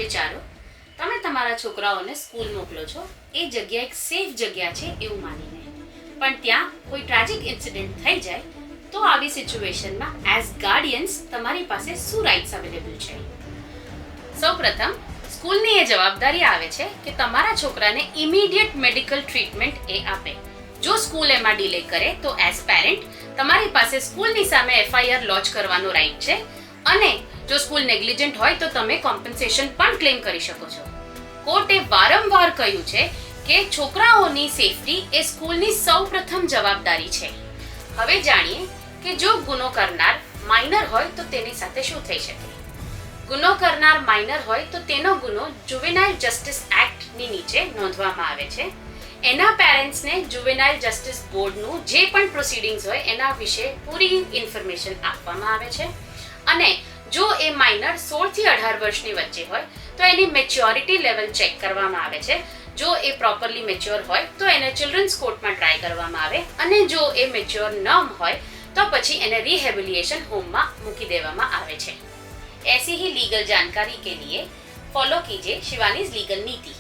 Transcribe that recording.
વિચારો, તમે તમારા છોકરાઓને સ્કૂલ મોકલો છો, એ જગ્યા એક સેફ જગ્યા છે એવું માનીને, પણ ત્યાં કોઈ ટ્રેજિક ઇન્સિડન્ટ થઈ જાય તો આવી સિચ્યુએશનમાં એઝ ગાર્ડિયન્સ તમારી પાસે શું રાઇટ્સ અવેલેબલ છે? સૌપ્રથમ સ્કૂલની એ જવાબદારી આવે છે કે તમારા છોકરાને ઇમિડિયેટ મેડિકલ ટ્રીટમેન્ટ એ આપે. જો સ્કૂલ એમાં ડિલે કરે તો એઝ પેરેન્ટ તમારી પાસે સ્કૂલની સામે એફઆઈઆર લોન્ચ કરવાનો રાઇટ છે, અને જો સ્કૂલ નેગ્લિજન્ટ હોય તો તમે કોમ્પન્સેશન પણ ક્લેમ કરી શકો છો. કોર્ટે વારંવાર કહ્યું છે કે છોકરાઓની સેફટી એ સ્કૂલની સૌપ્રથમ જવાબદારી છે. હવે જાણીએ કે જો ગુનો કરનાર માઇનર હોય તો તેની સાથે શું થઈ શકે. ગુનો કરનાર માઇનર હોય તો તેનો ગુનો જુવેનાઇલ જસ્ટિસ એક્ટની નીચે નોંધવામાં આવે છે. એના પેરેન્ટ્સને જુવેનાઇલ જસ્ટિસ બોર્ડનું જે પણ પ્રોસિડિંગ્સ હોય એના વિશે પૂરી ઇન્ફોર્મેશન આપવામાં આવે છે, અને જો એ માઇનર 16 થી 18 વર્ષની વચ્ચે હોય તો એની મેચ્યોરિટી લેવલ ચેક કરવામાં આવે છે. જો એ પ્રોપરલી મેચ્યોર હોય તો એને ચિલ્ડ્રન્સ કોર્ટમાં ટ્રાય કરવામાં આવે, અને જો એ મેચ્યોર ન હોય તો પછી એને रिहेबिलिटेशन होम में मूकी देवामा आवे छे. ऐसी ही लीगल जानकारी के लिए फॉलो कीजिए शिवानीज लीगल नीति.